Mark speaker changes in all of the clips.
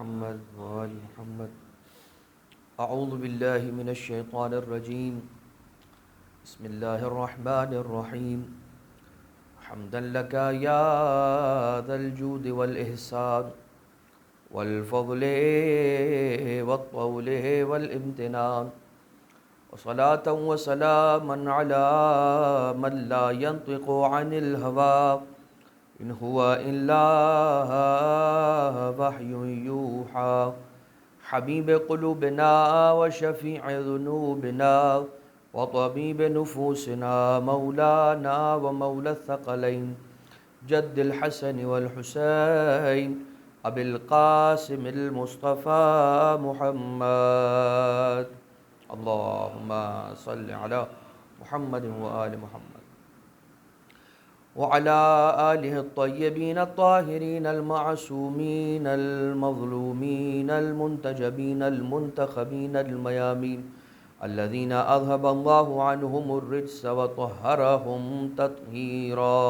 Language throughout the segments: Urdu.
Speaker 1: محمد وآل محمد. اعوذ باللہ من الشیطان الرجیم. بسم اللہ الرحمن الرحیم. حمدا لک یا ذا الجود والإحسان والفضل والطول والامتنان، وصلاة وسلاما على من لا ينطق عن الهوى إن هو إلا وحي يوحى. حبيب قلوبنا وشفيع ذنوبنا وطبيب نفوسنا مولانا ومولى الثقلين جد الحسن والحسين أبي القاسم المصطفى محمد. اللهم صل على محمد وآل محمد وعلى آله الطيبين الطاهرين المعصومين المظلومين المنتجبين المنتخبين الميامين الذين أذهب الله عنهم الرجس وطهرهم تطهيرا.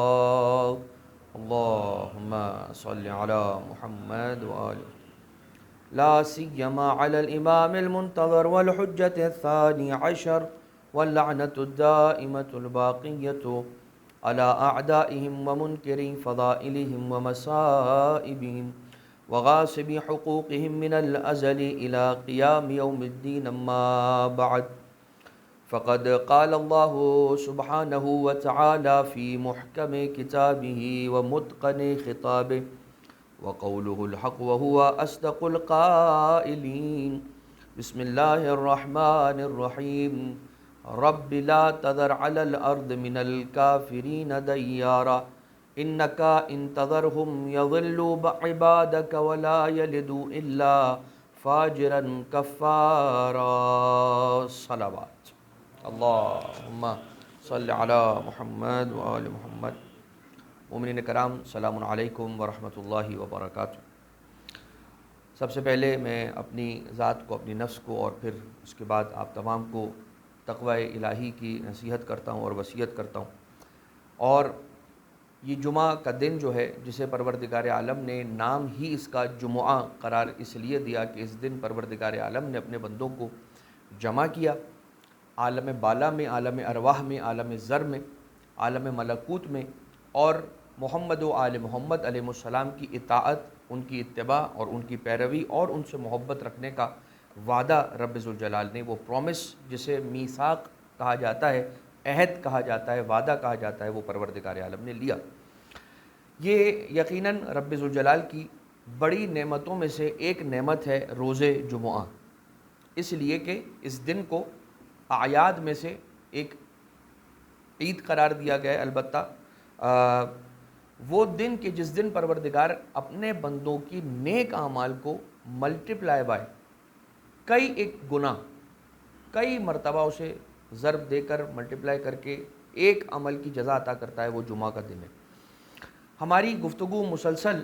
Speaker 1: اللهم صل على محمد وآله لا سيما على الإمام المنتظر والحجة الثاني عشر واللعنة الدائمة الباقية على أعدائهم ومنكري فضائلهم ومصائبهم وغاصبي حقوقهم من الأزل إلى قيام يوم الدين. أما بعد، فقد قال الله سبحانه وتعالى في محكم كتابه ومتقن خطابه وقوله الحق وهو أصدق القائلين. بسم الله الرحمن الرحيم. رب لا تذر على الأرض من الكافرين ديارا إنك إن تذرهم يضلوا عبادك ولا يلدوا إلا فاجرا كفارا. صلوات. اللهم صل على محمد وآل محمد. مومنین کرام، السلام علیکم ورحمۃ اللہ وبرکاتہ. سب سے پہلے میں اپنی ذات کو، اپنی نفس کو اور پھر اس کے بعد آپ تمام کو تقوی الہی کی نصیحت کرتا ہوں اور وصیت کرتا ہوں. اور یہ جمعہ کا دن جو ہے، جسے پروردگار عالم نے نام ہی اس کا جمعہ قرار اس لیے دیا کہ اس دن پروردگار عالم نے اپنے بندوں کو جمع کیا، عالم بالا میں، عالم ارواح میں، عالم ذر میں، عالم ملکوت میں، اور محمد و آل محمد علیہ السلام کی اطاعت، ان کی اتباع اور ان کی پیروی اور ان سے محبت رکھنے کا وعدہ رب ذوالجلال نے، وہ پرومس جسے میثاق کہا جاتا ہے، عہد کہا جاتا ہے، وعدہ کہا جاتا ہے، وہ پروردگار عالم نے لیا. یہ یقیناً رب ذوالجلال کی بڑی نعمتوں میں سے ایک نعمت ہے روز جمعہ، اس لیے کہ اس دن کو اعیاد میں سے ایک عید قرار دیا گیا ہے. البتہ وہ دن کہ جس دن پروردگار اپنے بندوں کی نیک اعمال کو ملٹیپلائی بائی کئی ایک گنا، کئی مرتبہ اسے ضرب دے کر ملٹیپلائی کر کے ایک عمل کی جزا عطا کرتا ہے، وہ جمعہ کا دن ہے. ہماری گفتگو مسلسل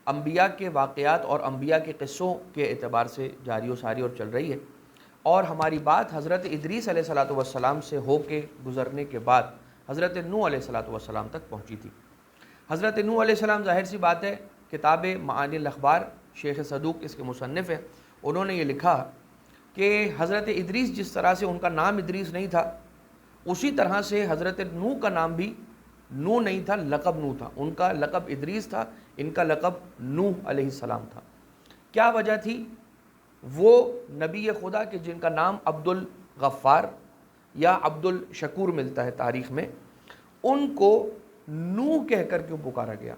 Speaker 1: انبیاء کے واقعات اور انبیاء کے قصوں کے اعتبار سے جاری و ساری اور چل رہی ہے، اور ہماری بات حضرت ادریس علیہ السلام سے ہو کے گزرنے کے بعد حضرت نوح علیہ السلام تک پہنچی تھی. حضرت نوح علیہ السلام، ظاہر سی بات ہے، کتاب معانی الاخبار، شیخ صدوق اس کے مصنف ہیں، انہوں نے یہ لکھا کہ حضرت ادریس جس طرح سے ان کا نام ادریس نہیں تھا، اسی طرح سے حضرت نوح کا نام بھی نوح نہیں تھا، لقب نوح تھا. ان کا لقب ادریس تھا، ان کا لقب نوح علیہ السلام تھا. کیا وجہ تھی؟ وہ نبی خدا کہ جن کا نام عبد الغفار یا عبد الشکور ملتا ہے تاریخ میں، ان کو نوح کہہ کر کیوں پکارا گیا؟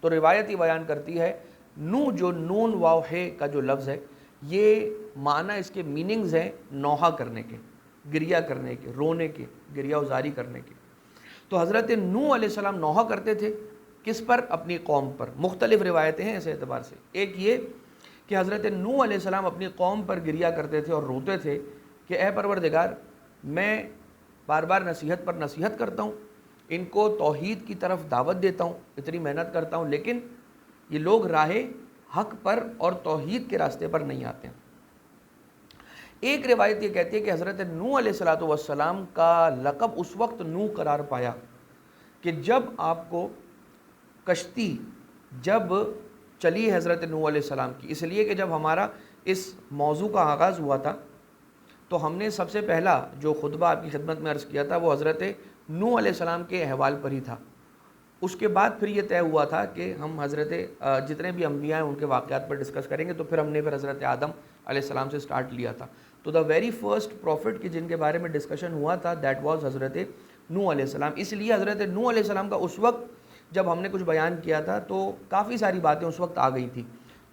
Speaker 1: تو روایت ہی بیان کرتی ہے، نوح جو نون واو ہے کا جو لفظ ہے، یہ معنی اس کے میننگز ہیں نوحہ کرنے کے، گریہ کرنے کے، رونے کے، گریہ وزاری کرنے کے. تو حضرت نوح علیہ السلام نوحہ کرتے تھے کس پر؟ اپنی قوم پر. مختلف روایتیں ہیں اس اعتبار سے. ایک یہ کہ حضرت نوح علیہ السلام اپنی قوم پر گریہ کرتے تھے اور روتے تھے کہ اے پروردگار، میں بار بار نصیحت پر نصیحت کرتا ہوں، ان کو توحید کی طرف دعوت دیتا ہوں، اتنی محنت کرتا ہوں، لیکن یہ لوگ راہ حق پر اور توحید کے راستے پر نہیں آتے ہیں. ایک روایت یہ کہتی ہے کہ حضرت نوح علیہ السلام کا لقب اس وقت نوح قرار پایا کہ جب آپ کو کشتی، جب چلی حضرت نوح علیہ السلام کی، اس لیے کہ جب ہمارا اس موضوع کا آغاز ہوا تھا تو ہم نے سب سے پہلا جو خطبہ آپ کی خدمت میں عرض کیا تھا وہ حضرت نوح علیہ السلام کے احوال پر ہی تھا۔ اس کے بعد پھر یہ طے ہوا تھا کہ ہم حضرت جتنے بھی انبیاء ہیں ان کے واقعات پر ڈسکس کریں گے، تو پھر ہم نے پھر حضرت آدم علیہ السلام سے سٹارٹ لیا تھا۔ تو دا ویری فرسٹ پروفٹ کی جن کے بارے میں ڈسکشن ہوا تھا دیٹ واز حضرت نوح علیہ السلام۔ اس لیے حضرت نوح علیہ السلام کا اس وقت جب ہم نے کچھ بیان کیا تھا تو کافی ساری باتیں اس وقت آ گئی تھی۔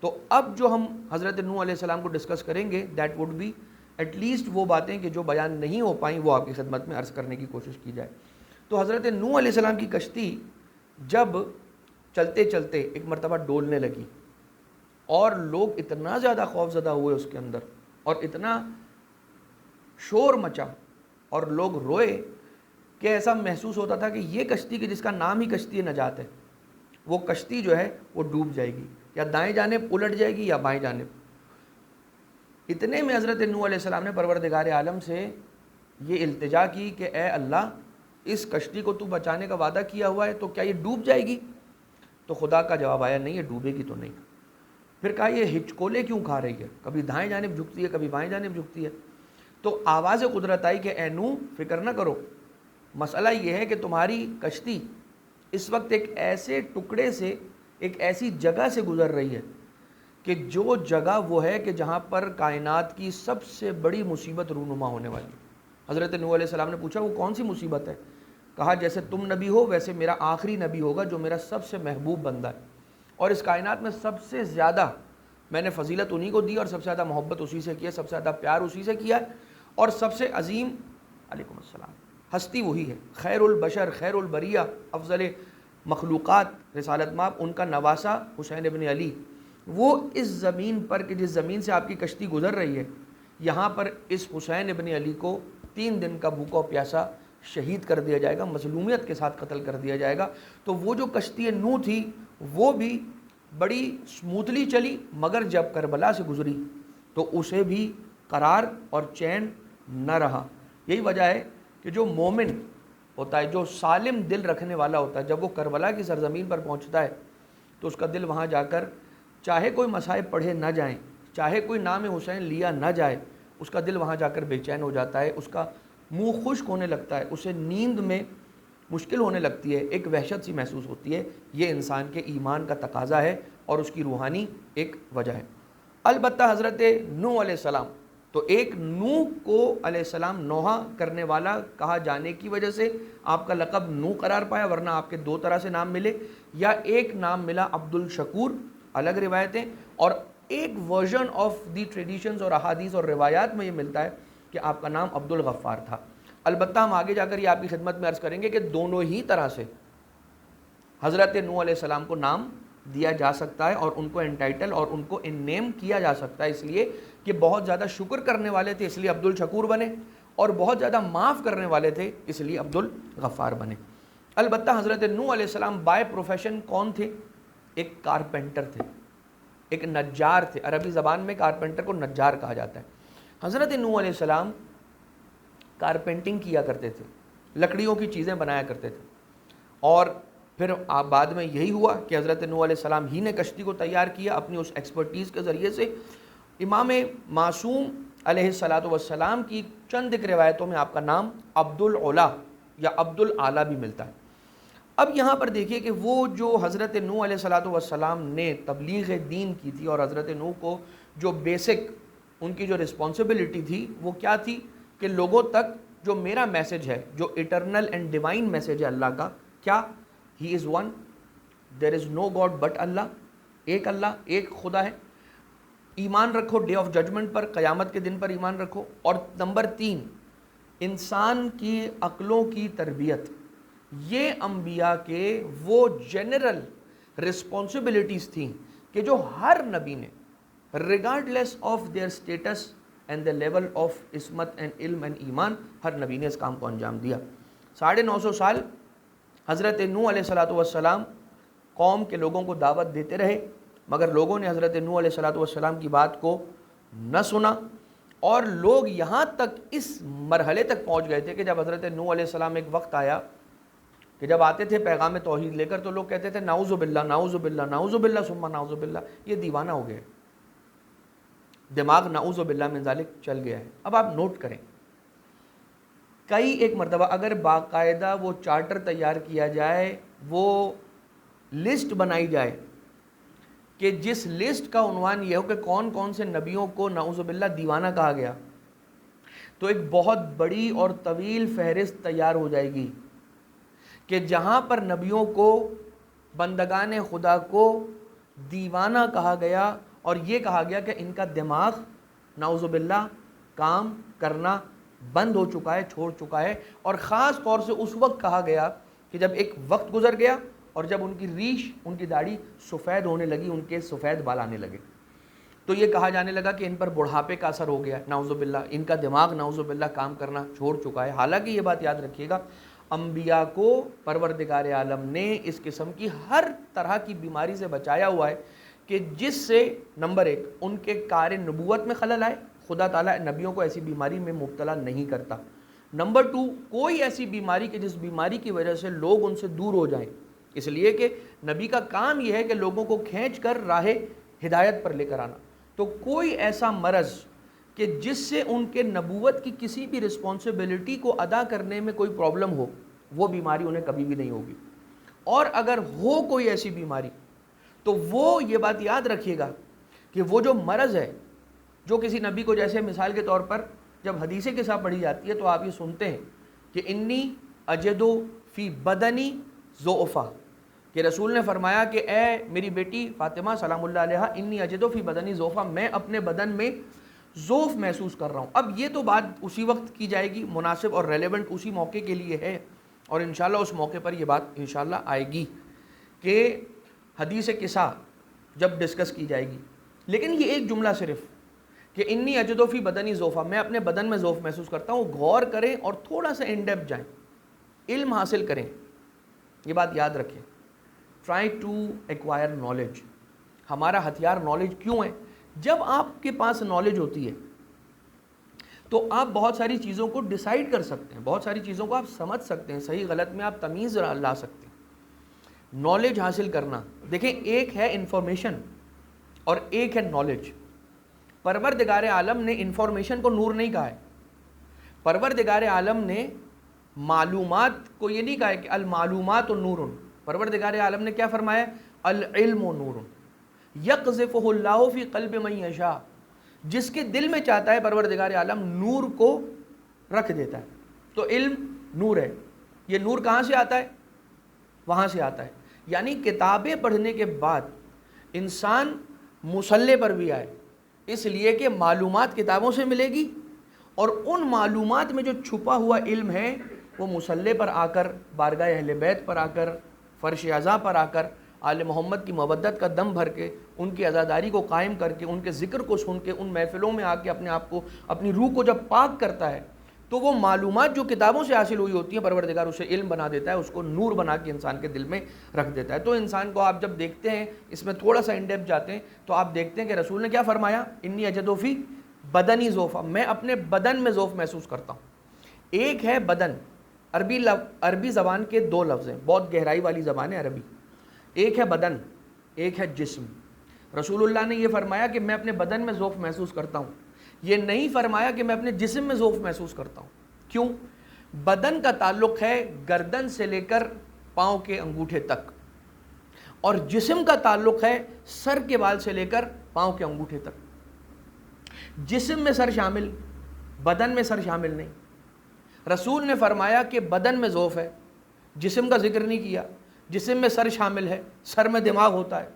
Speaker 1: تو اب جو ہم حضرت نوح علیہ السلام کو ڈسکس کریں گے that would be at least وہ باتیں کہ جو بیان نہیں ہو پائیں وہ آپ کی خدمت میں عرض کرنے کی کوشش کی جائے۔ تو حضرت نوح علیہ السلام کی کشتی جب چلتے چلتے ایک مرتبہ ڈولنے لگی اور لوگ اتنا زیادہ خوف زدہ ہوئے اس کے اندر اور اتنا شور مچا اور لوگ روئے کہ ایسا محسوس ہوتا تھا کہ یہ کشتی کہ جس کا نام ہی کشتی نجات ہے، وہ کشتی جو ہے وہ ڈوب جائے گی، یا دائیں جانب الٹ جائے گی یا بائیں جانب۔ اتنے میں حضرت نوح علیہ السلام نے پروردگار عالم سے یہ التجا کی کہ اے اللہ، اس کشتی کو تو بچانے کا وعدہ کیا ہوا ہے تو کیا یہ ڈوب جائے گی؟ تو خدا کا جواب آیا نہیں، یہ ڈوبے گی تو نہیں۔ پھر کہا یہ ہچکولے کیوں کھا رہی ہے، کبھی دائیں جانب جھکتی ہے کبھی بائیں جانب جھکتی ہے۔ تو آواز قدرت آئی کہ اے نوح فکر نہ کرو، مسئلہ یہ ہے کہ تمہاری کشتی اس وقت ایک ایسے ٹکڑے سے، ایک ایسی جگہ سے گزر رہی ہے کہ جو جگہ وہ ہے کہ جہاں پر کائنات کی سب سے بڑی مصیبت رونما ہونے والی ہے۔ حضرت نوح علیہ السلام نے پوچھا وہ کون سی مصیبت ہے؟ کہا جیسے تم نبی ہو ویسے میرا آخری نبی ہوگا جو میرا سب سے محبوب بندہ ہے، اور اس کائنات میں سب سے زیادہ میں نے فضیلت انہی کو دی اور سب سے زیادہ محبت اسی سے کی ہے، سب سے زیادہ پیار اسی سے کیا ہے، اور سب سے عظیم علیکم السلام ہستی وہی ہے، خیر البشر، خیر البریہ، افضل مخلوقات، رسالت مآب، ان کا نواسہ حسین ابن علی۔ وہ اس زمین پر کہ جس زمین سے آپ کی کشتی گزر رہی ہے، یہاں پر اس حسین ابن علی کو 3 دن کا بھوکا پیاسا شہید کر دیا جائے گا، مظلومیت کے ساتھ قتل کر دیا جائے گا۔ تو وہ جو کشتی نوح تھی وہ بھی بڑی سموتھلی چلی، مگر جب کربلا سے گزری تو اسے بھی قرار اور چین نہ رہا۔ یہی وجہ ہے کہ جو مومن ہوتا ہے، جو سالم دل رکھنے والا ہوتا ہے، جب وہ کربلا کی سرزمین پر پہنچتا ہے تو اس کا دل وہاں جا کر چاہے کوئی مصائب پڑھے نہ جائیں، چاہے کوئی نام حسین لیا نہ جائے، اس کا دل وہاں جا کر بے چین ہو جاتا ہے، اس کا منہ خشک ہونے لگتا ہے، اسے نیند میں مشکل ہونے لگتی ہے، ایک وحشت سی محسوس ہوتی ہے۔ یہ انسان کے ایمان کا تقاضا ہے اور اس کی روحانی ایک وجہ ہے۔ البتہ حضرت نوح علیہ السلام تو ایک نوح کو علیہ السلام نوحہ کرنے والا کہا جانے کی وجہ سے آپ کا لقب نوح قرار پایا، ورنہ آپ کے 2 طرح سے نام ملے، یا ایک نام ملا عبد الشکور، الگ روایتیں، اور ایک ورژن آف دی ٹریڈیشنز اور احادیث اور روایات میں یہ ملتا ہے کہ آپ کا نام عبد الغفار تھا۔ البتہ ہم آگے جا کر یہ آپ کی خدمت میں عرض کریں گے کہ دونوں ہی طرح سے حضرت نوح علیہ السلام کو نام دیا جا سکتا ہے اور ان کو انٹائٹل اور ان کو ان نیم کیا جا سکتا ہے، اس لیے کہ بہت زیادہ شکر کرنے والے تھے اس لیے عبد الشکور بنے، اور بہت زیادہ معاف کرنے والے تھے اس لیے عبد الغفار بنے۔ البتہ حضرت نوح علیہ السلام بائی پروفیشن کون تھے؟ ایک کارپینٹر تھے، ایک نجار تھے۔ عربی زبان میں کارپینٹر کو نجار کہا جاتا ہے۔ حضرت نوح علیہ السلام کارپینٹنگ کیا کرتے تھے، لکڑیوں کی چیزیں بنایا کرتے تھے، اور پھر بعد میں یہی ہوا کہ حضرت نوح علیہ السلام ہی نے کشتی کو تیار کیا اپنی اس ایکسپرٹیز کے ذریعے سے۔ امام معصوم علیہ السلام کی چند ایک روایتوں میں آپ کا نام عبد العلا یا عبد العلا بھی ملتا ہے۔ اب یہاں پر دیکھیے کہ وہ جو حضرت نوح علیہ السلام نے تبلیغ دین کی تھی، اور حضرت نوح کو جو بیسک ان کی جو رسپانسبلٹی تھی وہ کیا تھی کہ لوگوں تک جو میرا میسج ہے، جو اٹرنل اینڈ ڈیوائن میسج ہے اللہ کا، کیا he is one, there is no God but Allah, ایک اللہ، ایک خدا ہے۔ ایمان رکھو ڈے آف ججمنٹ پر، قیامت کے دن پر ایمان رکھو۔ اور نمبر 3، انسان کی عقلوں کی تربیت، یہ انبیاء کے وہ جنرل رسپانسبلٹیز تھیں کہ جو ہر نبی نے regardless of their status and the level of عصمت اینڈ علم اینڈ ایمان، ہر نبی نے اس کام کو انجام دیا۔ 950 سال حضرت نوح علیہ السلام قوم کے لوگوں کو دعوت دیتے رہے، مگر لوگوں نے حضرت نوح علیہ السلام کی بات کو نہ سنا، اور لوگ یہاں تک اس مرحلے تک پہنچ گئے تھے کہ جب حضرت نوح علیہ السلام ایک وقت آیا کہ جب آتے تھے پیغام توحید لے کر تو لوگ کہتے تھے نعوذ باللہ نعوذ باللہ نعوذ باللہ ثم نعوذ باللہ، یہ دیوانہ ہو گیا، دماغ نعوذ باللہ من ذالک چل گیا ہے۔ اب آپ نوٹ کریں، کئی ایک مرتبہ اگر باقاعدہ وہ چارٹر تیار کیا جائے، وہ لسٹ بنائی جائے کہ جس لسٹ کا عنوان یہ ہو کہ کون کون سے نبیوں کو نعوذ باللہ دیوانہ کہا گیا، تو ایک بہت بڑی اور طویل فہرست تیار ہو جائے گی کہ جہاں پر نبیوں کو، بندگان خدا کو دیوانہ کہا گیا اور یہ کہا گیا کہ ان کا دماغ نعوذ باللہ کام کرنا بند ہو چکا ہے، چھوڑ چکا ہے، اور خاص طور سے اس وقت کہا گیا کہ جب ایک وقت گزر گیا اور جب ان کی ریش، ان کی داڑھی سفید ہونے لگی، ان کے سفید بال آنے لگے، تو یہ کہا جانے لگا کہ ان پر بڑھاپے کا اثر ہو گیا، نعوذ باللہ ان کا دماغ نعوذ باللہ کام کرنا چھوڑ چکا ہے۔ حالانکہ یہ بات یاد رکھیے گا، انبیاء کو پروردگار عالم نے اس قسم کی ہر طرح کی بیماری سے بچایا ہوا ہے کہ جس سے نمبر ایک ان کے کار نبوت میں خلل آئے، خدا تعالیٰ نبیوں کو ایسی بیماری میں مبتلا نہیں کرتا۔ نمبر ٹو، کوئی ایسی بیماری کہ جس بیماری کی وجہ سے لوگ ان سے دور ہو جائیں، اس لیے کہ نبی کا کام یہ ہے کہ لوگوں کو کھینچ کر راہ ہدایت پر لے کر آنا، تو کوئی ایسا مرض کہ جس سے ان کے نبوت کی کسی بھی رسپانسبلٹی کو ادا کرنے میں کوئی پرابلم ہو، وہ بیماری انہیں کبھی بھی نہیں ہوگی۔ اور اگر ہو کوئی ایسی بیماری تو وہ یہ بات یاد رکھیے گا کہ وہ جو مرض ہے، جو کسی نبی کو، جیسے مثال کے طور پر جب حدیث کے ساتھ پڑھی جاتی ہے تو آپ یہ سنتے ہیں کہ انی اجدو فی بدنی ضعفا، کہ رسول نے فرمایا کہ اے میری بیٹی فاطمہ سلام اللہ علیہا، انی اجدو فی بدنی ضعفا، میں اپنے بدن میں ضعف محسوس کر رہا ہوں۔ اب یہ تو بات اسی وقت کی جائے گی، مناسب اور ریلیونٹ اسی موقع کے لیے ہے، اور انشاءاللہ اس موقع پر یہ بات انشاءاللہ آئے گی کہ حدیث قصہ جب ڈسکس کی جائے گی۔ لیکن یہ ایک جملہ صرف کہ انی اجدو فی بدنی ضعفا، میں اپنے بدن میں ضعف محسوس کرتا ہوں، غور کریں اور تھوڑا سا ان ڈیپتھ جائیں، علم حاصل کریں، یہ بات یاد رکھیں۔ ٹرائی ٹو ایکوائر نالج، ہمارا ہتھیار نالج کیوں ہے؟ جب آپ کے پاس نالج ہوتی ہے تو آپ بہت ساری چیزوں کو ڈیسائیڈ کر سکتے ہیں، بہت ساری چیزوں کو آپ سمجھ سکتے ہیں، صحیح غلط میں آپ تمیز لا سکتے ہیں۔ نالج حاصل کرنا، دیکھیں ایک ہے انفارمیشن اور ایک ہے نالج۔ پروردگار عالم نے انفارمیشن کو نور نہیں کہا ہے، پروردگار عالم نے معلومات کو یہ نہیں کہا ہے کہ المعلومات نور، پروردگار عالم نے کیا فرمایا؟ العلم نور یقذفہ اللہ فی قلب من یشاء، جس کے دل میں چاہتا ہے پروردگار عالم نور کو رکھ دیتا ہے۔ تو علم نور ہے، یہ نور کہاں سے آتا ہے؟ وہاں سے آتا ہے، یعنی کتابیں پڑھنے کے بعد انسان مصلح پر بھی آئے، اس لیے کہ معلومات کتابوں سے ملے گی، اور ان معلومات میں جو چھپا ہوا علم ہے وہ مصلح پر آ کر، بارگاہ اہل بیت پر آ کر، فرش عزا پر آ کر، آل محمد کی مودت کا دم بھر کے، ان کی عزاداری کو قائم کر کے، ان کے ذکر کو سن کے، ان محفلوں میں آ کے اپنے آپ کو، اپنی روح کو جب پاک کرتا ہے تو وہ معلومات جو کتابوں سے حاصل ہوئی ہوتی ہیں، پروردگار اسے علم بنا دیتا ہے، اس کو نور بنا کے انسان کے دل میں رکھ دیتا ہے۔ تو انسان کو آپ جب دیکھتے ہیں، اس میں تھوڑا سا ان ڈیپتھ جاتے ہیں تو آپ دیکھتے ہیں کہ رسول نے کیا فرمایا؟ انی اجدو فی بدنی ضعفا، میں اپنے بدن میں ضعف محسوس کرتا ہوں۔ ایک ہے بدن، عربی زبان کے دو لفظ ہیں، بہت گہرائی والی زبان ہے عربی، ایک ہے بدن، ایک ہے جسم۔ رسول اللہ نے یہ فرمایا کہ میں اپنے بدن میں ضعف محسوس کرتا ہوں، یہ نہیں فرمایا کہ میں اپنے جسم میں ضعف محسوس کرتا ہوں۔ کیوں؟ بدن کا تعلق ہے گردن سے لے کر پاؤں کے انگوٹھے تک، اور جسم کا تعلق ہے سر کے بال سے لے کر پاؤں کے انگوٹھے تک۔ جسم میں سر شامل، بدن میں سر شامل نہیں۔ رسول نے فرمایا کہ بدن میں ضعف ہے، جسم کا ذکر نہیں کیا، جسم میں سر شامل ہے، سر میں دماغ ہوتا ہے،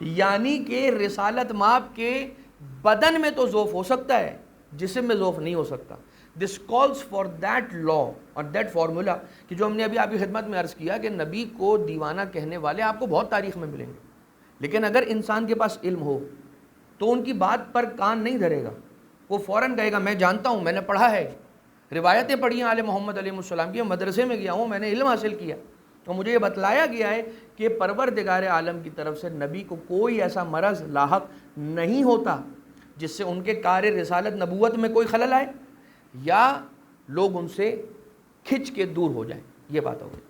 Speaker 1: یعنی کہ رسالت مآب کے بدن میں تو ضعف ہو سکتا ہے، جسم میں ضعف نہیں ہو سکتا۔ دس کالز فار دیٹ لا اور دیٹ فارمولا کہ جو ہم نے ابھی آپ کی خدمت میں عرض کیا کہ نبی کو دیوانہ کہنے والے آپ کو بہت تاریخ میں ملیں گے، لیکن اگر انسان کے پاس علم ہو تو ان کی بات پر کان نہیں دھرے گا، وہ فوراً کہے گا میں جانتا ہوں، میں نے پڑھا ہے، روایتیں پڑھی ہیں آل محمد علیہ السلام کی، مدرسے میں گیا ہوں، میں نے علم حاصل کیا، تو مجھے یہ بتلایا گیا ہے کہ پروردگار عالم کی طرف سے نبی کو کوئی ایسا مرض لاحق نہیں ہوتا جس سے ان کے کار رسالت نبوت میں کوئی خلل آئے یا لوگ ان سے کھنچ کے دور ہو جائیں۔ یہ بات ہو گئی.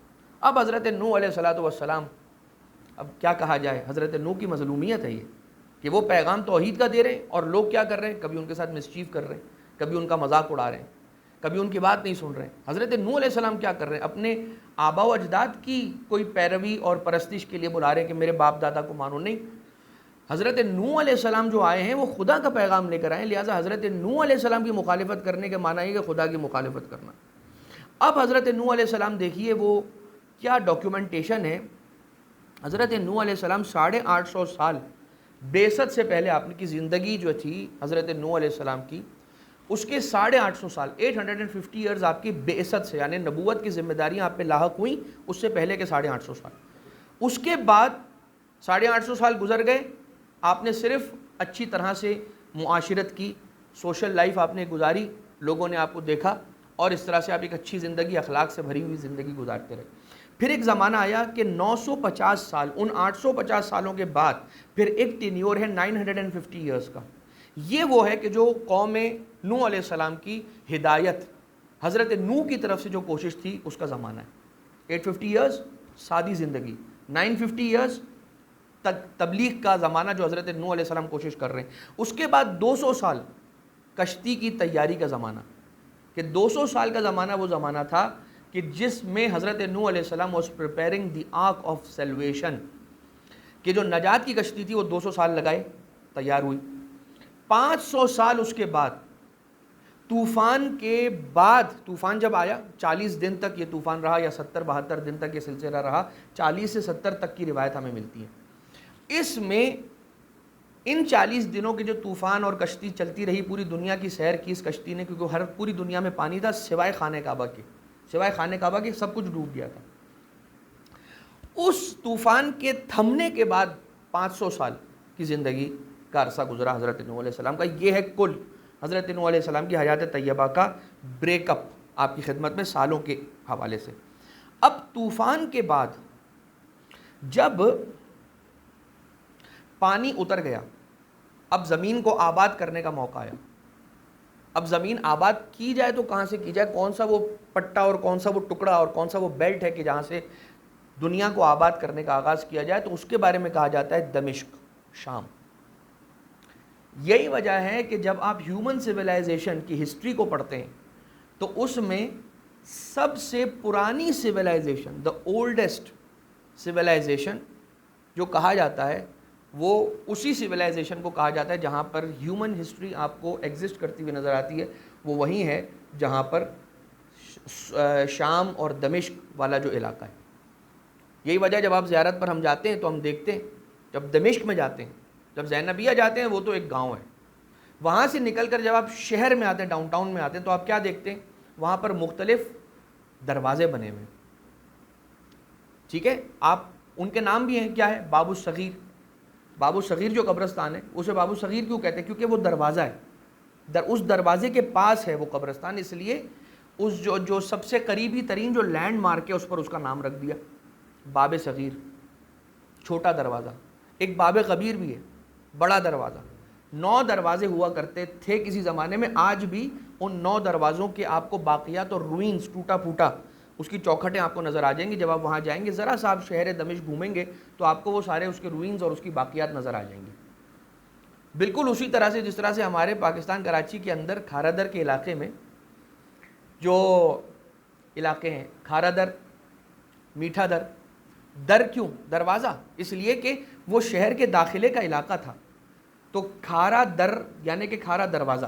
Speaker 1: اب حضرت نوح علیہ السلام، اب کیا کہا جائے، حضرت نوح کی مظلومیت ہے یہ کہ وہ پیغام توحید کا دے رہے ہیں اور لوگ کیا کر رہے ہیں، کبھی ان کے ساتھ مسچیف کر رہے ہیں، کبھی ان کا مذاق اڑا رہے ہیں، کبھی ان کی بات نہیں سن رہے ہیں. حضرت نوح علیہ السلام کیا کر رہے ہیں، اپنے آبا و اجداد کی کوئی پیروی اور پرستش کے لیے بلا رہے ہیں کہ میرے باپ دادا کو مانو. نہیں، حضرت نوح علیہ السلام جو آئے ہیں وہ خدا کا پیغام لے کر آئے ہیں، لہٰذا حضرت نوح علیہ السلام کی مخالفت کرنے کے معنی ہے کہ خدا کی مخالفت کرنا. اب حضرت نوح علیہ السلام دیکھیے وہ کیا ڈاکیومنٹیشن ہے. حضرت نوح علیہ السلام 850 سال بعثت سے پہلے آپ کی زندگی جو تھی حضرت نوح علیہ السلام کی، اس کے 850 سال 850 ایئرز آپ کی بعثت سے، یعنی نبوت کی ذمہ داریاں آپ پہ لاحق ہوئیں اس سے پہلے کے 850 سال. اس کے بعد 850 سال گزر گئے، آپ نے صرف اچھی طرح سے معاشرت کی، سوشل لائف آپ نے گزاری، لوگوں نے آپ کو دیکھا اور اس طرح سے آپ ایک اچھی زندگی، اخلاق سے بھری ہوئی زندگی گزارتے رہے. پھر ایک زمانہ آیا کہ 950 سال، ان 850 سالوں کے بعد پھر ایک ٹینیور ہے 950 ایئرز کا. یہ وہ ہے کہ جو قوم نوح علیہ السلام کی ہدایت، حضرت نوح کی طرف سے جو کوشش تھی اس کا زمانہ ہے. 850 ایئرز سادی زندگی، 950 ایئرز تبلیغ کا زمانہ جو حضرت نوح علیہ السلام کوشش کر رہے ہیں. اس کے بعد 200 سال کشتی کی تیاری کا زمانہ، کہ 200 سال کا زمانہ وہ زمانہ تھا کہ جس میں حضرت نوح علیہ السلام was preparing the ark of salvation، کہ جو نجات کی کشتی تھی وہ 200 سال لگائے، تیار ہوئی. 500 سال اس کے بعد، طوفان کے بعد، طوفان جب آیا 40 دن تک یہ طوفان رہا، یا 70-72 دن تک یہ سلسلہ رہا، 40 سے 70 تک کی روایت ہمیں ملتی ہے. اس میں ان 40 دنوں کے جو طوفان اور کشتی چلتی رہی، پوری دنیا کی سیر کی اس کشتی نے، کیونکہ ہر پوری دنیا میں پانی تھا سوائے خانہ کعبہ کے، سوائے خانہ کعبہ کے سب کچھ ڈوب گیا تھا. اس طوفان کے تھمنے کے بعد 500 سال کی زندگی کا عرصہ گزرا حضرت نوح علیہ السلام کا. یہ ہے کل حضرت نوح علیہ السلام کی حیات طیبہ کا بریک اپ آپ کی خدمت میں سالوں کے حوالے سے. اب طوفان کے بعد جب پانی اتر گیا، اب زمین کو آباد کرنے کا موقع آیا. اب زمین آباد کی جائے تو کہاں سے کی جائے، کون سا وہ پٹا اور کون سا وہ ٹکڑا اور کون سا وہ بیلٹ ہے کہ جہاں سے دنیا کو آباد کرنے کا آغاز کیا جائے، تو اس کے بارے میں کہا جاتا ہے دمشق، شام. یہی وجہ ہے کہ جب آپ ہیومن سویلائزیشن کی ہسٹری کو پڑھتے ہیں تو اس میں سب سے پرانی سویلائزیشن، دا اولڈسٹ سویلائزیشن جو کہا جاتا ہے، وہ اسی سویلائزیشن کو کہا جاتا ہے جہاں پر ہیومن ہسٹری آپ کو ایگزسٹ کرتی ہوئی نظر آتی ہے. وہ وہیں ہے جہاں پر شام اور دمشق والا جو علاقہ ہے. یہی وجہ جب آپ زیارت پر ہم جاتے ہیں تو ہم دیکھتے ہیں، جب دمشق میں جاتے ہیں، جب زینبیہ جاتے ہیں، وہ تو ایک گاؤں ہے، وہاں سے نکل کر جب آپ شہر میں آتے ہیں، ڈاؤن ٹاؤن میں آتے ہیں، تو آپ کیا دیکھتے ہیں، وہاں پر مختلف دروازے بنے ہوئے. ٹھیک ہے، آپ ان کے نام بھی ہیں، کیا ہے، باب الصغیر. باب الصغیر جو قبرستان ہے اسے باب الصغیر کیوں کہتے ہیں، کیونکہ وہ دروازہ ہے، اس دروازے کے پاس ہے وہ قبرستان، اس لیے اس جو سب سے قریبی ترین جو لینڈ مارک ہے اس پر اس کا نام رکھ دیا باب صغیر، چھوٹا دروازہ. ایک باب کبیر بھی ہے، بڑا دروازہ. 9 دروازے ہوا کرتے تھے کسی زمانے میں. آج بھی ان 9 دروازوں کے آپ کو باقیات اور روئنز، ٹوٹا پھوٹا اس کی چوکھٹیں آپ کو نظر آ جائیں گی. جب آپ وہاں جائیں گے، ذرا سا آپ شہر دمشق گھومیں گے تو آپ کو وہ سارے اس کے روئنز اور اس کی باقیات نظر آ جائیں گے. بالکل اسی طرح سے جس طرح سے ہمارے پاکستان کراچی کے اندر کھارا در کے علاقے میں جو علاقے ہیں، کھارا در، میٹھا در. در کیوں دروازہ؟ اس لیے کہ وہ شہر کے داخلے کا علاقہ تھا. تو کھارا در یعنی کہ کھارا دروازہ،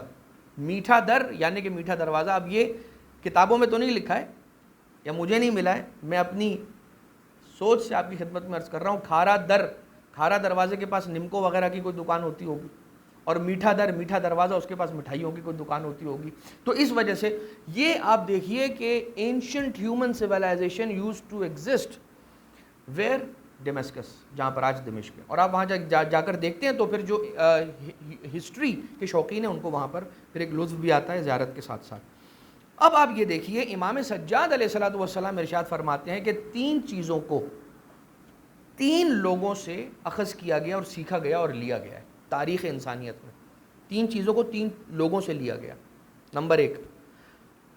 Speaker 1: میٹھا در یعنی کہ میٹھا دروازہ. اب یہ کتابوں میں تو نہیں لکھا ہے یا مجھے نہیں ملا ہے، میں اپنی سوچ سے آپ کی خدمت میں عرض کر رہا ہوں. کھارا در، کھارا دروازے کے پاس نمکو وغیرہ کی کوئی دکان ہوتی ہوگی، اور میٹھا در، میٹھا دروازہ، اس کے پاس مٹھائیوں کی کوئی دکان ہوتی ہوگی. تو اس وجہ سے یہ آپ دیکھیے کہ ancient human civilisation used to exist where Damascus, جہاں پر آج دمشق ہے. اور آپ وہاں جا کر دیکھتے ہیں تو پھر جو ہسٹری کے شوقین ہیں ان کو وہاں پر پھر ایک لطف بھی آتا ہے زیارت کے ساتھ ساتھ. اب آپ یہ دیکھیے امام سجاد علیہ السلام ارشاد فرماتے ہیں کہ 3 چیزوں کو 3 لوگوں سے اخذ کیا گیا اور سیکھا گیا اور لیا گیا ہے تاریخ انسانیت میں. 3 چیزوں کو 3 لوگوں سے لیا گیا. نمبر 1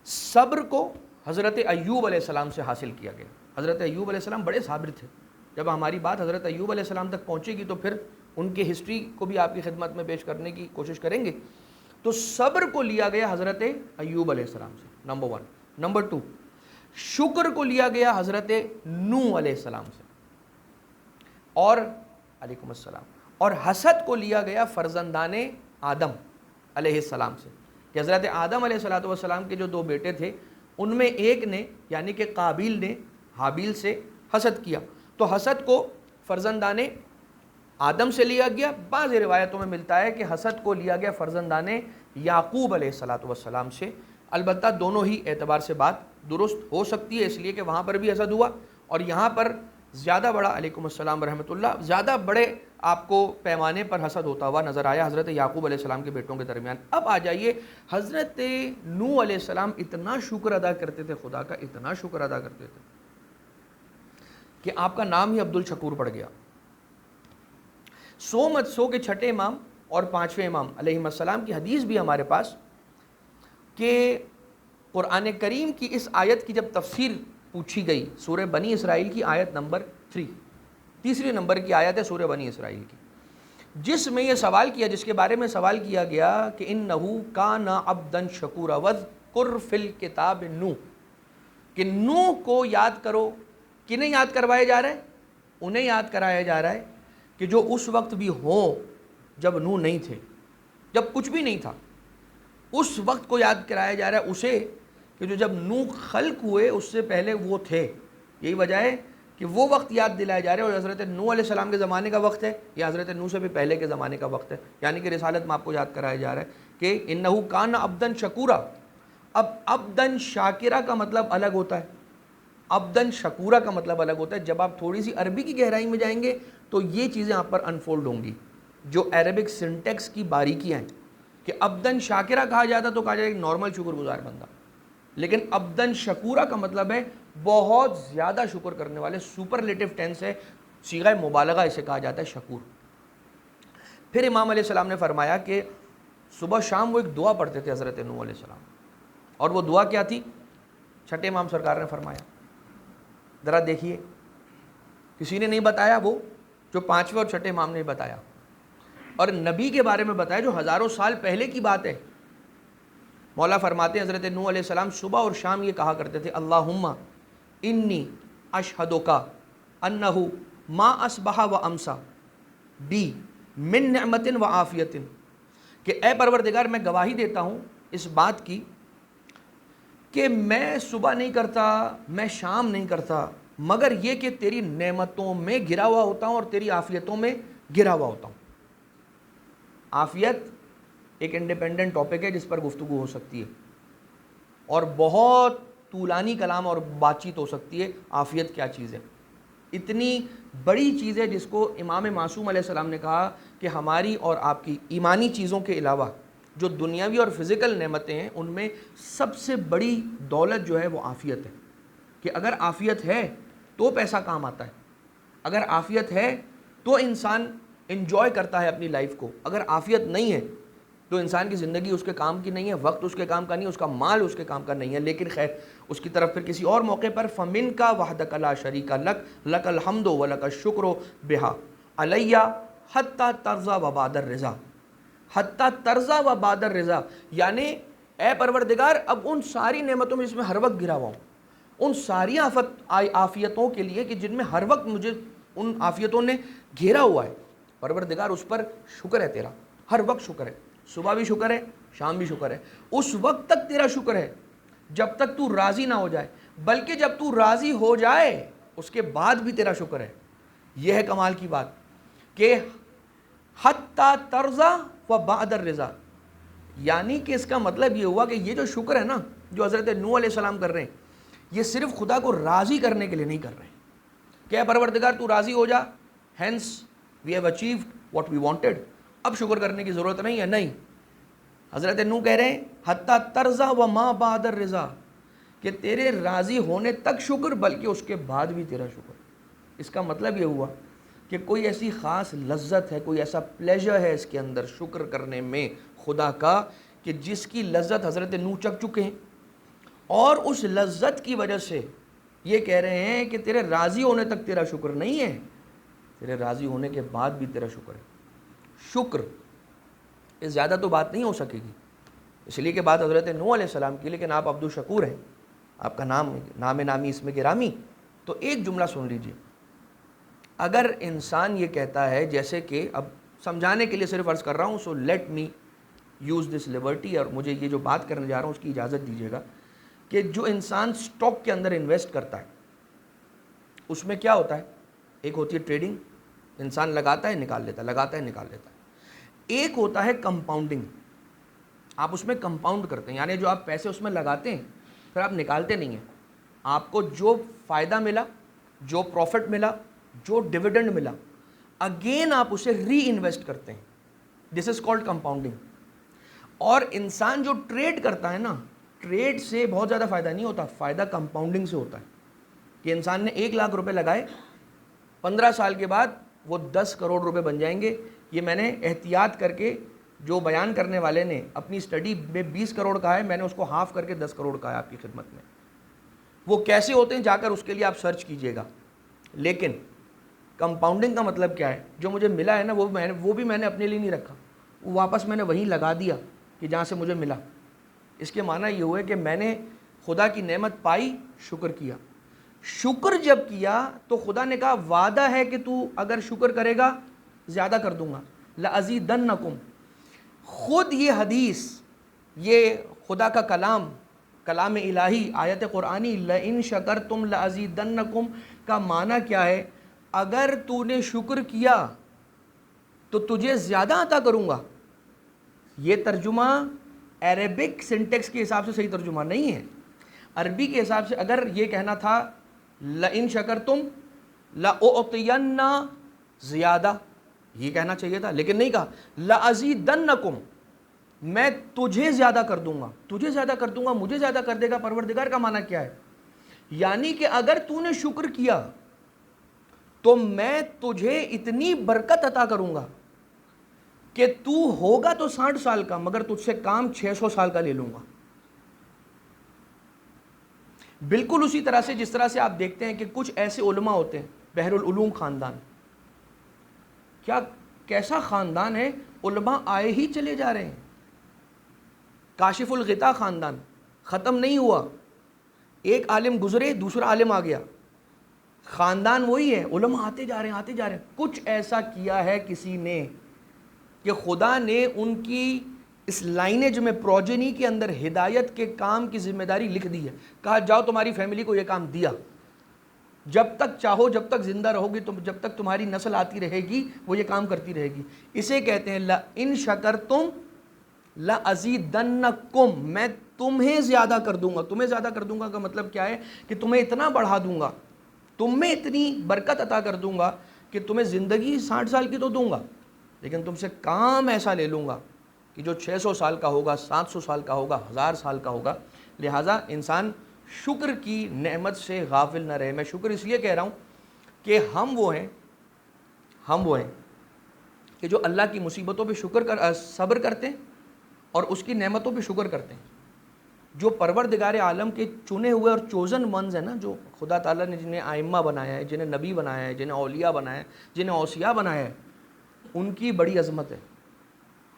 Speaker 1: صبر کو حضرت ایوب علیہ السلام سے حاصل کیا گیا. حضرت ایوب علیہ السلام بڑے صابر تھے. جب ہماری بات حضرت ایوب علیہ السلام تک پہنچے گی تو پھر ان کی ہسٹری کو بھی آپ کی خدمت میں پیش کرنے کی کوشش کریں گے. تو صبر کو لیا گیا حضرت ایوب علیہ السلام سے، نمبر 1. نمبر 2، شکر کو لیا گیا حضرت نوح علیہ السلام سے، اور علیکم السلام، اور حسد کو لیا گیا فرزندان آدم علیہ السلام سے، کہ حضرت آدم علیہ السلام کے جو 2 بیٹے تھے ان میں ایک نے یعنی کہ قابیل نے حابیل سے حسد کیا. تو حسد کو فرزندان آدم سے لیا گیا. بعض روایتوں میں ملتا ہے کہ حسد کو لیا گیا فرزندان یعقوب علیہ السلام سے. البتہ دونوں ہی اعتبار سے بات درست ہو سکتی ہے، اس لیے کہ وہاں پر بھی حسد ہوا اور یہاں پر زیادہ بڑا، علیکم السلام ورحمۃ اللہ، زیادہ بڑے آپ کو پیمانے پر حسد ہوتا ہوا نظر آیا حضرت یعقوب علیہ السلام کے بیٹوں کے درمیان. اب آ جائیے، حضرت نوح علیہ السلام اتنا شکر ادا کرتے تھے خدا کا، اتنا شکر ادا کرتے تھے کہ آپ کا نام ہی عبد الشکور پڑ گیا. 100 مت 100 کے چھٹے امام اور 5ویں امام علیہ السلام کی حدیث بھی ہمارے پاس کہ قرآن کریم کی اس آیت کی جب تفسیر پوچھی گئی، سورہ بنی اسرائیل کی آیت نمبر 3، تیسرے نمبر کی آیت ہے سورہ بنی اسرائیل کی، جس میں یہ سوال کیا، جس کے بارے میں سوال کیا گیا کہ انہو کان عبدا شکورا واذکر فی الکتاب نوح، کہ نوح کو یاد کرو. کنہیں یاد کروایا جا رہا ہے؟ انہیں یاد کرایا جا رہا ہے کہ جو اس وقت بھی ہوں جب نوح نہیں تھے، جب کچھ بھی نہیں تھا، اس وقت کو یاد کرایا جا رہا ہے اسے، کہ جو جب نوح خلق ہوئے اس سے پہلے وہ تھے. یہی وجہ ہے کہ وہ وقت یاد دلایا جا رہا ہے، اور حضرت نوح علیہ السلام کے زمانے کا وقت ہے یا حضرت نوح سے بھی پہلے کے زمانے کا وقت ہے، یعنی کہ رسالت میں آپ کو یاد کرایا جا رہا ہے کہ انہو کان عبدا شکورا. اب عبدا شاکرہ کا مطلب الگ ہوتا ہے، عبدن شکورہ کا مطلب الگ ہوتا ہے. جب آپ تھوڑی سی عربی کی گہرائی میں جائیں گے تو یہ چیزیں آپ پر انفولڈ ہوں گی، جو عربک سنٹیکس کی باریکیاں ہیں. کہ عبدن شاکرہ کہا جاتا تو کہا جائے ایک نارمل شکر گزار بندہ، لیکن عبدن شکورہ کا مطلب ہے بہت زیادہ شکر کرنے والے. سپرلیٹو ٹینس ہے، صیغہ مبالغہ اسے کہا جاتا ہے شکور. پھر امام علیہ السلام نے فرمایا کہ صبح شام وہ ایک دعا پڑھتے تھے حضرت نوح علیہ السلام، اور وہ دعا کیا تھی؟ چھٹے امام سرکار نے فرمایا، ذرا دیکھیے، کسی نے نہیں بتایا، وہ جو 5ویں اور چھٹے امام نے بتایا، اور نبی کے بارے میں بتایا جو ہزاروں سال پہلے کی بات ہے. مولا فرماتے ہیں حضرت نوح علیہ السلام صبح اور شام یہ کہا کرتے تھے، اللہم انی اشہدک انہو ما اصبح و امسا بی من نعمت و عافیت، کہ اے پروردگار میں گواہی دیتا ہوں اس بات کی کہ میں صبح نہیں کرتا، میں شام نہیں کرتا، مگر یہ کہ تیری نعمتوں میں گرا ہوا ہوتا ہوں اور تیری عافیتوں میں گرا ہوا ہوتا ہوں. عافیت ایک انڈیپینڈنٹ ٹاپک ہے جس پر گفتگو ہو سکتی ہے اور بہت طولانی کلام اور بات چیت ہو سکتی ہے. عافیت کیا چیز ہے؟ اتنی بڑی چیز ہے جس کو امام معصوم علیہ السلام نے کہا کہ ہماری اور آپ کی ایمانی چیزوں کے علاوہ جو دنیاوی اور فزیکل نعمتیں ہیں ان میں سب سے بڑی دولت جو ہے وہ عافیت ہے. کہ اگر عافیت ہے تو پیسہ کام آتا ہے، اگر عافیت ہے تو انسان انجوائے کرتا ہے اپنی لائف کو، اگر عافیت نہیں ہے تو انسان کی زندگی اس کے کام کی نہیں ہے، وقت اس کے کام کا نہیں ہے، اس کا مال اس کے کام کا نہیں ہے. لیکن خیر اس کی طرف پھر کسی اور موقع پر فمن کا وحدک لا شریک لک لک الحمد و لک الشکر بہا علیہ حتی ترضا و بعد الرضا، حتی ترضا و بعد الرضا، یعنی اے پروردگار اب ان ساری نعمتوں میں جس میں ہر وقت گرا ہوا ہوں، ان ساری عافیتوں کے لیے کہ جن میں ہر وقت مجھے ان عافیتوں نے گھیرا ہوا ہے، پروردگار اس پر شکر ہے تیرا، ہر وقت شکر ہے، صبح بھی شکر ہے، شام بھی شکر ہے. اس وقت تک تیرا شکر ہے جب تک تو راضی نہ ہو جائے، بلکہ جب تو راضی ہو جائے اس کے بعد بھی تیرا شکر ہے. یہ ہے کمال کی بات کہ حتی ترضا و بعد الرضا، یعنی کہ اس کا مطلب یہ ہوا کہ یہ جو شکر ہے نا جو حضرت نوح علیہ السلام کر رہے ہیں، یہ صرف خدا کو راضی کرنے کے لیے نہیں کر رہے ہیں کہ اے پروردگار تو راضی ہو جا، hence we have achieved what we wanted, اب شکر کرنے کی ضرورت نہیں ہے. نہیں، حضرت نوح کہہ رہے ہیں حتی ترضا و ما بعد الرضا، کہ تیرے راضی ہونے تک شکر بلکہ اس کے بعد بھی تیرا شکر. اس کا مطلب یہ ہوا کہ کوئی ایسی خاص لذت ہے، کوئی ایسا پلیجر ہے اس کے اندر شکر کرنے میں خدا کا کہ جس کی لذت حضرت نوح چکھ چکے ہیں، اور اس لذت کی وجہ سے یہ کہہ رہے ہیں کہ تیرے راضی ہونے تک تیرا شکر نہیں ہے، تیرے راضی ہونے کے بعد بھی تیرا شکر ہے۔ شکر اس زیادہ تو بات نہیں ہو سکے گی، اس لیے کہ بات حضرت نوح علیہ السلام کی، لیکن آپ عبد الشکور ہیں، آپ کا نام نامی اسم گرامی۔ تو ایک جملہ سن لیجئے، اگر انسان یہ کہتا ہے، جیسے کہ اب سمجھانے کے لیے صرف عرض کر رہا ہوں، so let me use this Liberty, اور مجھے یہ جو بات کرنے جا رہا ہوں اس کی اجازت دیجیے گا، کہ جو انسان سٹاک کے اندر انویسٹ کرتا ہے اس میں کیا ہوتا ہے؟ ایک ہوتی ہے ٹریڈنگ، انسان لگاتا ہے نکال لیتا ہے، لگاتا ہے نکال لیتا ہے۔ ایک ہوتا ہے کمپاؤنڈنگ، آپ اس میں کمپاؤنڈ کرتے ہیں، یعنی جو آپ پیسے اس میں لگاتے ہیں پھر آپ نکالتے نہیں ہیں، آپ کو جو فائدہ ملا، جو پروفٹ ملا، جو ڈیویڈنڈ ملا، اگین آپ اسے ری انویسٹ کرتے ہیں، دس از کالڈ کمپاؤنڈنگ۔ اور انسان جو ٹریڈ کرتا ہے نا، ٹریڈ سے بہت زیادہ فائدہ نہیں ہوتا، فائدہ کمپاؤنڈنگ سے ہوتا ہے، کہ انسان نے 1,00,000 روپے لگائے، 15 سال کے بعد وہ 10 کروڑ روپے بن جائیں گے۔ یہ میں نے احتیاط کر کے، جو بیان کرنے والے نے اپنی سٹڈی میں 20 کروڑ کہا ہے، میں نے اس کو ہاف کر کے 10 کروڑ کہا ہے آپ کی خدمت میں۔ وہ کیسے ہوتے ہیں جا کر اس کے لیے آپ سرچ کیجئے گا۔ لیکن کمپاؤنڈنگ کا مطلب کیا ہے؟ جو مجھے ملا ہے نا، وہ بھی میں نے اپنے لیے نہیں رکھا، وہ واپس میں نے وہیں لگا دیا کہ جہاں سے مجھے ملا۔ اس کے معنی یہ ہوئے کہ میں نے خدا کی نعمت پائی، شکر کیا۔ شکر جب کیا تو خدا نے کہا وعدہ ہے کہ تو اگر شکر کرے گا زیادہ کر دوں گا، لَأَزِيدَنَّكُمْ۔ خود یہ حدیث، یہ خدا کا کلام الہی، آیت قرآنی، لَإِن شَكَرْتُمْ لَأَزِيدَنَّكُمْ کا معنی کیا ہے؟ اگر تو نے شکر کیا تو تجھے زیادہ عطا کروں گا۔ یہ ترجمہ عربک سنٹیکس کے حساب سے صحیح ترجمہ نہیں ہے۔ عربی کے حساب سے اگر یہ کہنا تھا لَإِن شَكَرْتُمْ لَأُعْطِيَنَّ زیادہ، یہ کہنا چاہیے تھا، لیکن نہیں کہا لَأَزِيدَنَّكُمْ، میں تجھے زیادہ کر دوں گا، تجھے زیادہ کر دوں گا، مجھے زیادہ کر دے گا پروردگار کا معنی کیا ہے؟ یعنی کہ اگر تو نے شکر کیا تو میں تجھے اتنی برکت عطا کروں گا کہ تو ہوگا تو 60 سال کا، مگر تجھ سے کام 600 سال کا لے لوں گا۔ بالکل اسی طرح سے جس طرح سے آپ دیکھتے ہیں کہ کچھ ایسے علماء ہوتے ہیں، بحر العلوم خاندان، کیسا خاندان ہے، علماء آئے ہی چلے جا رہے ہیں۔ کاشف الغطاء خاندان ختم نہیں ہوا، ایک عالم گزرے دوسرا عالم آ گیا، خاندان وہی ہے، علماء آتے جا رہے ہیں، آتے جا رہے ہیں۔ کچھ ایسا کیا ہے کسی نے کہ خدا نے ان کی اس لائنیج میں، پروجنی کے اندر ہدایت کے کام کی ذمہ داری لکھ دی ہے، کہا جاؤ تمہاری فیملی کو یہ کام دیا، جب تک چاہو، جب تک زندہ رہو گی، جب تک تمہاری نسل آتی رہے گی وہ یہ کام کرتی رہے گی۔ اسے کہتے ہیں لَإِن شَكَرْتُمْ لَأَزِيدَنَّكُمْ، میں تمہیں زیادہ کر دوں گا۔ تمہیں زیادہ کر دوں گا کا مطلب کیا ہے؟ کہ تمہیں اتنا بڑھا دوں گا، تم میں اتنی برکت عطا کر دوں گا کہ تمہیں زندگی 60 سال کی تو دوں گا، لیکن تم سے کام ایسا لے لوں گا کہ جو 600 سال کا ہوگا، 700 سال کا ہوگا، 1000 سال کا ہوگا۔ لہٰذا انسان شکر کی نعمت سے غافل نہ رہے۔ میں شکر اس لیے کہہ رہا ہوں کہ ہم وہ ہیں کہ جو اللہ کی مصیبتوں پہ صبر کرتے ہیں اور اس کی نعمتوں پہ شکر کرتے ہیں۔ جو پروردگار عالم کے چنے ہوئے اور چوزن ونز ہیں نا، جو خدا تعالیٰ نے جنہیں آئمہ بنایا ہے، جنہیں نبی بنایا ہے، جنہیں اولیاء بنایا ہے، جنہیں اوصیاء بنایا ہے، ان کی بڑی عظمت ہے۔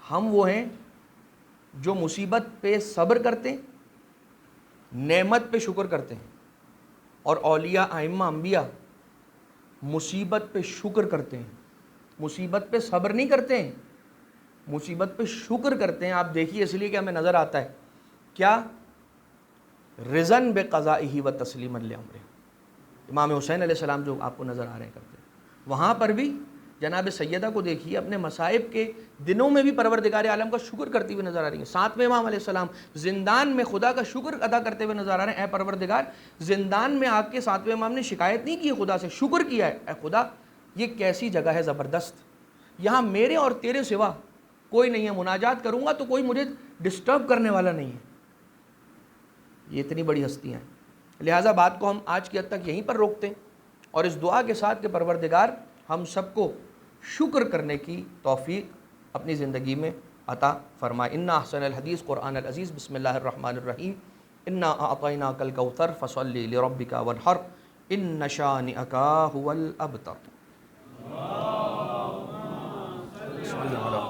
Speaker 1: ہم وہ ہیں جو مصیبت پہ صبر کرتے ہیں، نعمت پہ شکر کرتے ہیں، اور اولیاء، آئمہ، انبیاء مصیبت پہ شکر کرتے ہیں، مصیبت پہ صبر نہیں کرتے ہیں، مصیبت پہ شکر کرتے ہیں۔ آپ دیکھیے، اس لیے کہ ہمیں نظر آتا ہے کیا رضن بقضائہ و تسلیما لامرہ، امام حسین علیہ السلام جو آپ کو نظر آ رہے ہیں کرتے ہیں، وہاں پر بھی جناب سیدہ کو دیکھیے اپنے مصائب کے دنوں میں بھی پروردگار عالم کا شکر کرتی ہوئے نظر آ رہی ہیں۔ 7ویں امام علیہ السلام زندان میں خدا کا شکر ادا کرتے ہوئے نظر آ رہے ہیں۔ اے پروردگار، زندان میں آ کے 7ویں امام نے شکایت نہیں کی خدا سے، شکر کیا ہے، اے خدا یہ کیسی جگہ ہے زبردست، یہاں میرے اور تیرے سوا کوئی نہیں ہے، مناجات کروں گا تو کوئی مجھے ڈسٹرب کرنے والا نہیں ہے۔ یہ اتنی بڑی ہستیاں ہیں۔ لہٰذا بات کو ہم آج کی حد تک یہیں پر روکتے ہیں، اور اس دعا کے ساتھ کہ پروردگار ہم سب کو شکر کرنے کی توفیق اپنی زندگی میں عطا فرمائے۔ اِنَّ أَحْسَنَ الْحَدِيثِ قرآن العزیز، بسم اللہ الرحمن الرحیم۔ انا اعطیناک الکوثر فصل لربک وانحر ان شانئک هو الابتر. صلی علی اللہ.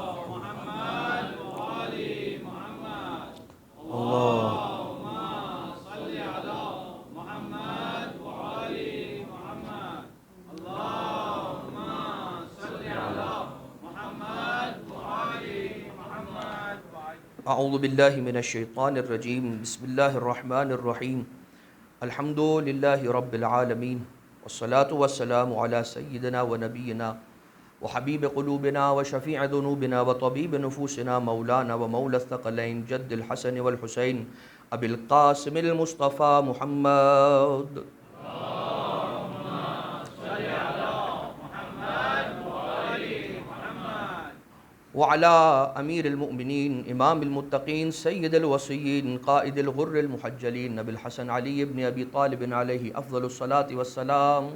Speaker 1: اعوذ باللہ من الشیطان الرجیم. بسم اللہ الرحمن الرحیم. الحمد للہ رب العالمین والصلاة والسلام علی سیدنا و نبینا وحبیب قلوبنا وشفیع ذنوبنا وطبیب نفوسنا مولانا ومولا الثقلین جد الحسن والحسین ابی القاسم المصطفى محمد. وعلى امیر المؤمنین امام المتقین سید الوصیین قائد الغر المحجلین نبی الحسن علی بن ابی طالب علیہ افضل الصلاة والسلام.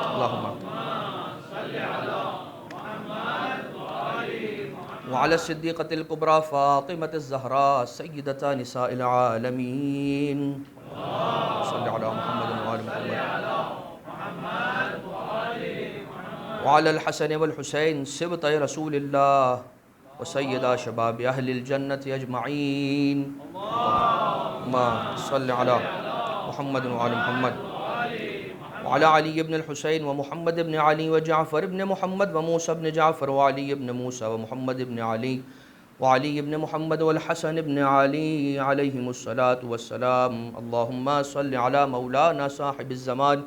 Speaker 1: اللہم وعلى الصدیقۃ الکبریٰ فاطمۃ الزہراء سیدۃ نساء العالمین. صلی علی محمد وعلی محمد وعلى الحسن والحسین سبط رسول اللہ وسیدہ شباب اہل الجنت اجمعین. اللہم صلی علی محمد وعلی محمد وعلى علی بن الحسین ومحمد بن علی وجعفر بن محمد وموسى بن جعفر وعلی بن موسى ومحمد بن علی وعلی بن محمد والحسن بن علی علیہم الصلاة والسلام. اللہم صلی علی مولانا صاحب الزمان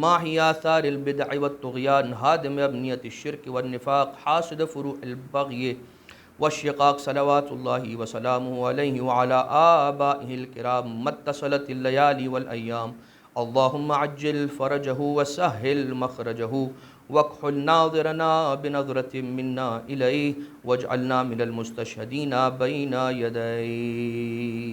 Speaker 1: ماحی آثار البدع والطغیان ہادم ابنیت الشرک والنفاق حاسد فروع البغی والشقاق صلوات اللہ وسلامہ علیہ وعلی آبائہ الکرام متصلت اللیالی والایام. اللہم عجل فرجہ وسہل مخرجہ واکحل ناظرنا بنظرت منا الیہ واجعلنا من المستشہدین بین یدیہ.